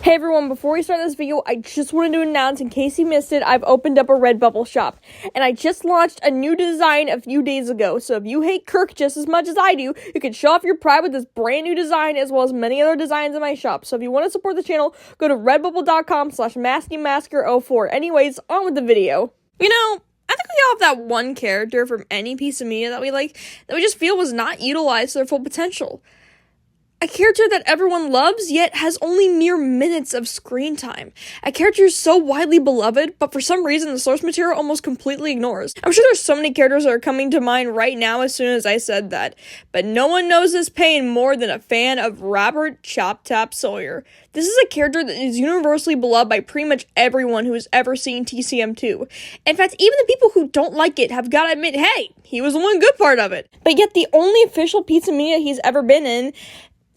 Hey everyone, before we start this video, I just wanted to announce, in case you missed it, I've opened up a Redbubble shop. And I just launched a new design a few days ago, so if you hate Kirk just as much as I do, you can show off your pride with this brand new design, as well as many other designs in my shop. So if you want to support the channel, go to redbubble.com/maskymasker04. Anyways, on with the video. You know, I think we all have that one character from any piece of media that we like, that we just feel was not utilized to their full potential. A character that everyone loves, yet has only mere minutes of screen time. A character so widely beloved, but for some reason the source material almost completely ignores. I'm sure there's so many characters that are coming to mind right now as soon as I said that, but no one knows this pain more than a fan of Robert Chop Top Sawyer. This is a character that is universally beloved by pretty much everyone who has ever seen TCM2. In fact, even the people who don't like it have got to admit, hey, he was the one good part of it. But yet the only official piece of media he's ever been in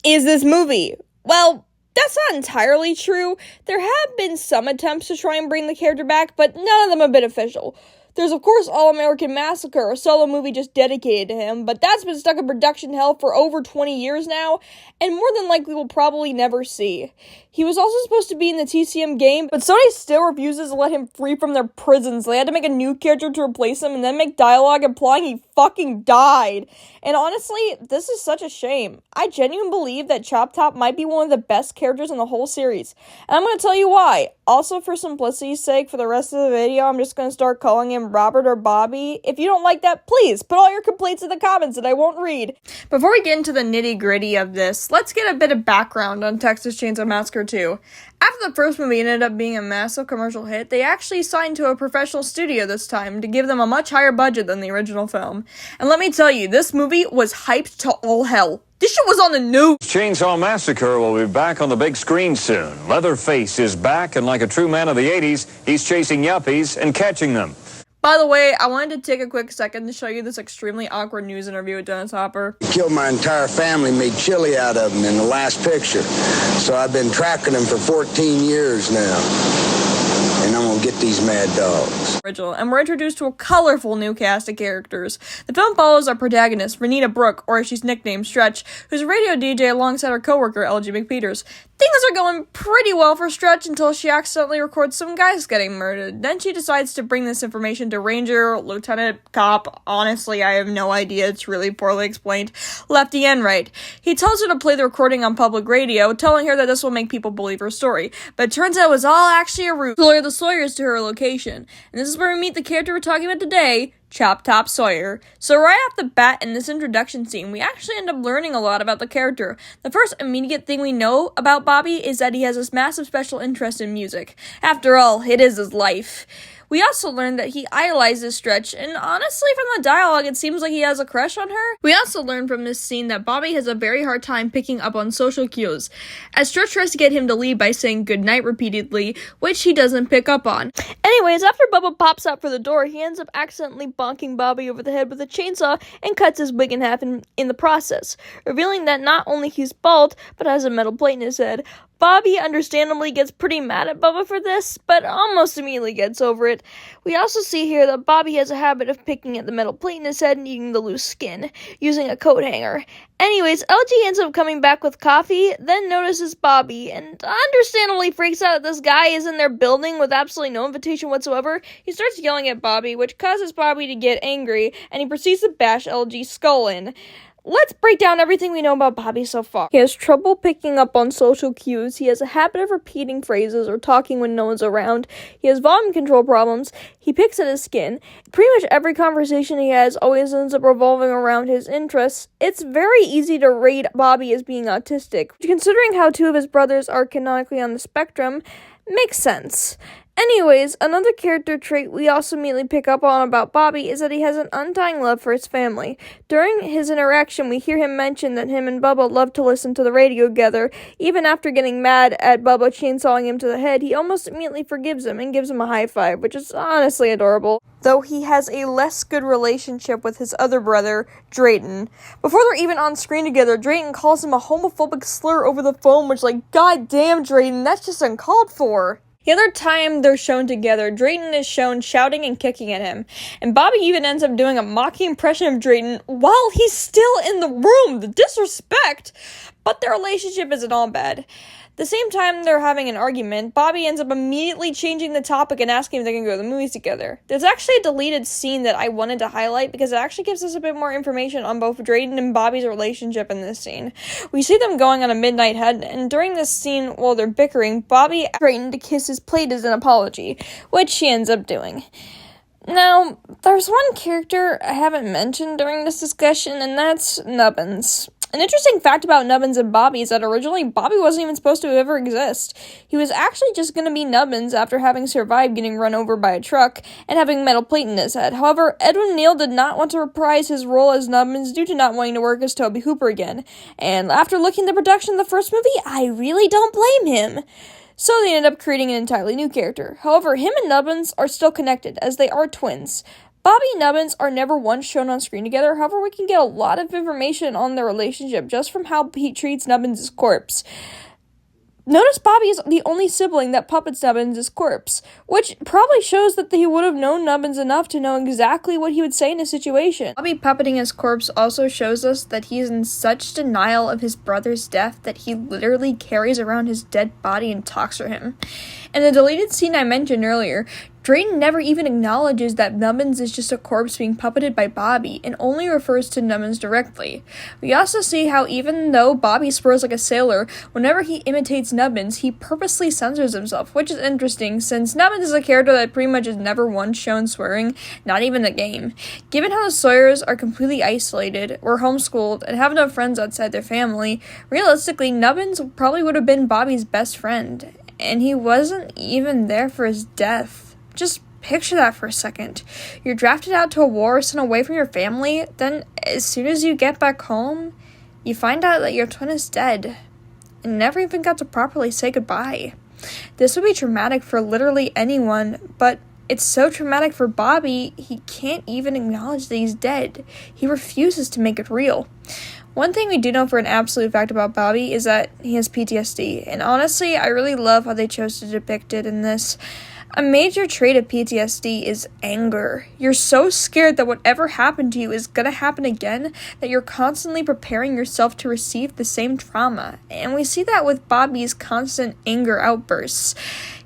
is this movie. Well, that's not entirely true. There have been some attempts to try and bring the character back, but none of them have been official. There's, of course, All-American Massacre, a solo movie just dedicated to him, but that's been stuck in production hell for over 20 years now, and more than likely we'll probably never see. He was also supposed to be in the TCM game, but Sony still refuses to let him free from their prisons. They had to make a new character to replace him, and then make dialogue implying he fucking died. And honestly, this is such a shame. I genuinely believe that Chop Top might be one of the best characters in the whole series, and I'm going to tell you why. Also, for simplicity's sake, for the rest of the video, I'm just going to start calling him Robert or Bobby. If you don't like that, please put all your complaints in the comments that I won't read. Before we get into the nitty-gritty of this, let's get a bit of background on Texas Chainsaw Massacre 2. After the first movie ended up being a massive commercial hit, they actually signed to a professional studio this time to give them a much higher budget than the original film. And let me tell you, this movie was hyped to all hell. This shit was on the news. Chainsaw Massacre will be back on the big screen soon. Leatherface is back, and like a true man of the 80s, he's chasing yuppies and catching them. By the way, I wanted to take a quick second to show you this extremely awkward news interview with Dennis Hopper. Killed my entire family, made chili out of them in the last picture. So I've been tracking them for 14 years now. And I'm gonna get these mad dogs. And we're introduced to a colorful new cast of characters. The film follows our protagonist, Renita Brooke, or as she's nicknamed, Stretch, who's a radio DJ alongside her coworker, LG McPeters. Things are going pretty well for Stretch until she accidentally records some guys getting murdered. Then she decides to bring this information to Ranger, Lieutenant, Cop, honestly I have no idea, it's really poorly explained, Lefty Enright. He tells her to play the recording on public radio, telling her that this will make people believe her story. But it turns out it was all actually a ruse to lure the Sawyers to her location. And this is where we meet the character we're talking about today, Chop Top Sawyer. So right off the bat in this introduction scene, we actually end up learning a lot about the character. The first immediate thing we know about Bobby is that he has this massive special interest in music. After all, it is his life. We also learned that he idolizes Stretch, and honestly, from the dialogue, it seems like he has a crush on her. We also learned from this scene that Bobby has a very hard time picking up on social cues, as Stretch tries to get him to leave by saying goodnight repeatedly, which he doesn't pick up on. Anyways, after Bubba pops out for the door, he ends up accidentally bonking Bobby over the head with a chainsaw and cuts his wig in half in the process, revealing that not only he's bald, but has a metal plate in his head. Bobby understandably gets pretty mad at Bubba for this, but almost immediately gets over it. We also see here that Bobby has a habit of picking at the metal plate in his head and eating the loose skin, using a coat hanger. Anyways, LG ends up coming back with coffee, then notices Bobby, and understandably freaks out that this guy is in their building with absolutely no invitation whatsoever. He starts yelling at Bobby, which causes Bobby to get angry, and he proceeds to bash LG's skull in. Let's break down everything we know about Bobby so far. He has trouble picking up on social cues. He has a habit of repeating phrases or talking when no one's around. He has volume control problems. He picks at his skin. Pretty much every conversation he has always ends up revolving around his interests. It's very easy to rate Bobby as being autistic, which, considering how two of his brothers are canonically on the spectrum, makes sense. Anyways, another character trait we also immediately pick up on about Bobby is that he has an undying love for his family. During his interaction, we hear him mention that him and Bubba love to listen to the radio together. Even after getting mad at Bubba chainsawing him to the head, he almost immediately forgives him and gives him a high five, which is honestly adorable. Though he has a less good relationship with his other brother, Drayton. Before they're even on screen together, Drayton calls him a homophobic slur over the phone, which, like, goddamn, Drayton, that's just uncalled for. The other time they're shown together, Drayton is shown shouting and kicking at him, and Bobby even ends up doing a mocking impression of Drayton while he's still in the room. The disrespect! But their relationship isn't all bad. The same time they're having an argument, Bobby ends up immediately changing the topic and asking if they can go to the movies together. There's actually a deleted scene that I wanted to highlight because it actually gives us a bit more information on both Drayden and Bobby's relationship in this scene. We see them going on a midnight head, and during this scene, while they're bickering, Bobby asks Drayden to kiss his plate as an apology, which she ends up doing. Now, there's one character I haven't mentioned during this discussion, and that's Nubbins. An interesting fact about Nubbins and Bobby is that originally Bobby wasn't even supposed to ever exist. He was actually just going to be Nubbins after having survived getting run over by a truck and having a metal plate in his head. However, Edwin Neal did not want to reprise his role as Nubbins due to not wanting to work as Toby Hooper again. And after looking at the production of the first movie, I really don't blame him. So they ended up creating an entirely new character. However, him and Nubbins are still connected, as they are twins. Bobby and Nubbins are never once shown on screen together. However, we can get a lot of information on their relationship just from how he treats Nubbins' corpse. Notice Bobby is the only sibling that puppets Nubbins' corpse, which probably shows that he would have known Nubbins enough to know exactly what he would say in a situation. Bobby puppeting his corpse also shows us that he is in such denial of his brother's death that he literally carries around his dead body and talks for him. In the deleted scene I mentioned earlier, Drayden never even acknowledges that Nubbins is just a corpse being puppeted by Bobby, and only refers to Nubbins directly. We also see how even though Bobby swears like a sailor, whenever he imitates Nubbins, he purposely censors himself, which is interesting, since Nubbins is a character that pretty much is never once shown swearing, not even the game. Given how the Sawyers are completely isolated, were homeschooled, and have no friends outside their family, realistically, Nubbins probably would have been Bobby's best friend, and he wasn't even there for his death. Just picture that for a second. You're drafted out to a war, sent away from your family, then as soon as you get back home, you find out that your twin is dead, and never even got to properly say goodbye. This would be traumatic for literally anyone, but it's so traumatic for Bobby, he can't even acknowledge that he's dead. He refuses to make it real. One thing we do know for an absolute fact about Bobby is that he has PTSD, and honestly, I really love how they chose to depict it in this. A major trait of PTSD is anger. You're so scared that whatever happened to you is gonna happen again that you're constantly preparing yourself to receive the same trauma. And we see that with Bobby's constant anger outbursts.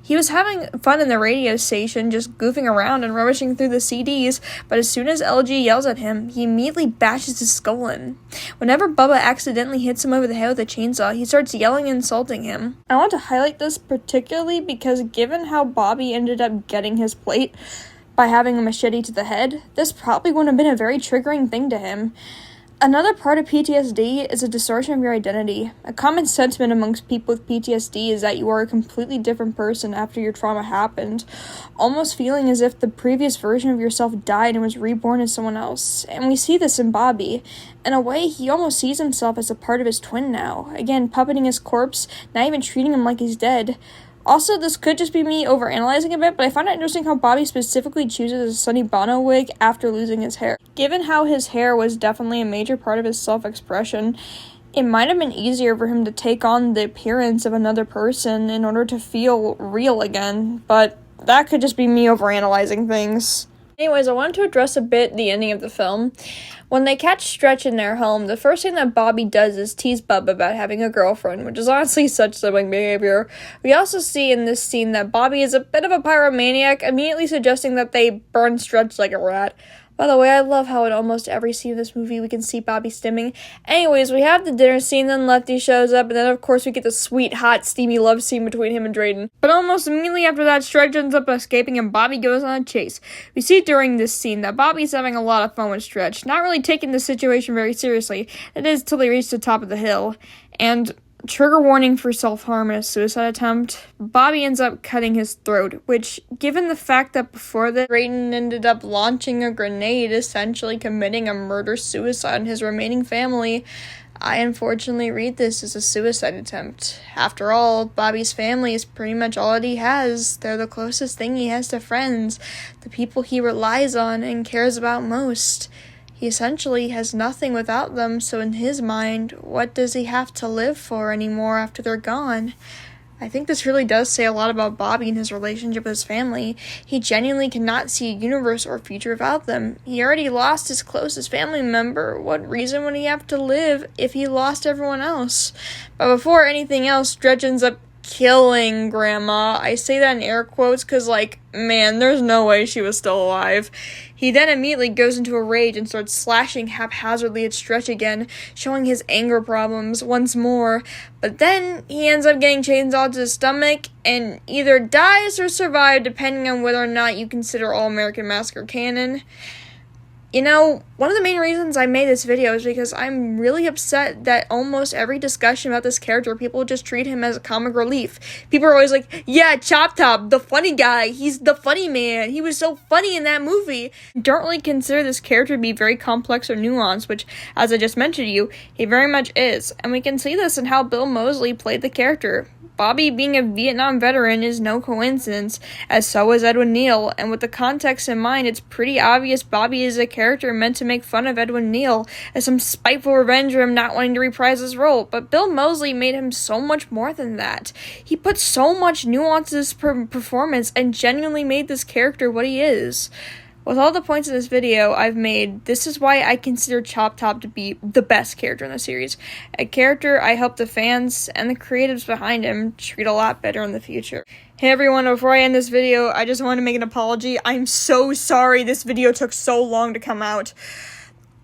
He was having fun in the radio station, just goofing around and rummaging through the CDs, but as soon as LG yells at him, he immediately bashes his skull in. Whenever Bubba accidentally hits him over the head with a chainsaw, he starts yelling and insulting him. I want to highlight this particularly because given how Bobby ended up getting his plate by having a machete to the head, this probably wouldn't have been a very triggering thing to him. Another part of PTSD is a distortion of your identity. A common sentiment amongst people with PTSD is that you are a completely different person after your trauma happened, almost feeling as if the previous version of yourself died and was reborn as someone else. And we see this in Bobby. In a way, he almost sees himself as a part of his twin now. Again, puppeting his corpse, not even treating him like he's dead. Also, this could just be me overanalyzing a bit, but I find it interesting how Bobby specifically chooses a Sonny Bono wig after losing his hair. Given how his hair was definitely a major part of his self-expression, it might have been easier for him to take on the appearance of another person in order to feel real again, but that could just be me overanalyzing things. Anyways, I wanted to address a bit the ending of the film. When they catch Stretch in their home, the first thing that Bobby does is tease Bubba about having a girlfriend, which is honestly such sibling behavior. We also see in this scene that Bobby is a bit of a pyromaniac, immediately suggesting that they burn Stretch like a rat. By the way, I love how in almost every scene of this movie we can see Bobby stimming. Anyways, we have the dinner scene, then Lefty shows up, and then of course we get the sweet, hot, steamy love scene between him and Drayden. But almost immediately after that, Stretch ends up escaping and Bobby goes on a chase. We see during this scene that Bobby's having a lot of fun with Stretch, not really taking the situation very seriously. It is till they reach the top of the hill. And trigger warning for self-harm and a suicide attempt, Bobby ends up cutting his throat, which, given the fact that before that, Drayden ended up launching a grenade, essentially committing a murder-suicide on his remaining family, I unfortunately read this as a suicide attempt. After all, Bobby's family is pretty much all that he has. They're the closest thing he has to friends, the people he relies on and cares about most. He essentially has nothing without them, so in his mind, what does he have to live for anymore after they're gone? I think this really does say a lot about Bobby and his relationship with his family. He genuinely cannot see a universe or future without them. He already lost his closest family member. What reason would he have to live if he lost everyone else? But before anything else, Dredge ends up killing Grandma. I say that in air quotes because, man, there's no way she was still alive. He then immediately goes into a rage and starts slashing haphazardly at Stretch again, showing his anger problems once more. But then he ends up getting chainsawed to his stomach and either dies or survives, depending on whether or not you consider All American Massacre canon. You know, one of the main reasons I made this video is because I'm really upset that almost every discussion about this character, people just treat him as a comic relief. People are always like, yeah, Chop Top, the funny guy, he's the funny man, he was so funny in that movie. Don't really consider this character to be very complex or nuanced, which, as I just mentioned to you, he very much is. And we can see this in how Bill Moseley played the character. Bobby being a Vietnam veteran is no coincidence, as so is Edwin Neal, and with the context in mind, it's pretty obvious Bobby is a character meant to make fun of Edwin Neal as some spiteful revenge for him not wanting to reprise his role, but Bill Moseley made him so much more than that. He put so much nuance to his performance and genuinely made this character what he is. With all the points in this video I've made, this is why I consider Chop Top to be the best character in the series. A character I hope the fans and the creatives behind him treat a lot better in the future. Hey everyone, before I end this video, I just want to make an apology. I'm so sorry this video took so long to come out.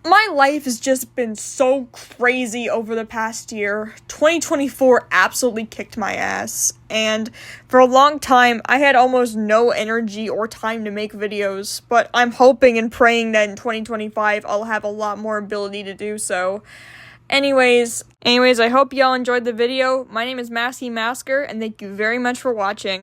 My life has just been so crazy over the past year. 2024 absolutely kicked my ass, and for a long time, I had almost no energy or time to make videos, but I'm hoping and praying that in 2025, I'll have a lot more ability to do so. Anyways, I hope y'all enjoyed the video. My name is Massacre, and thank you very much for watching.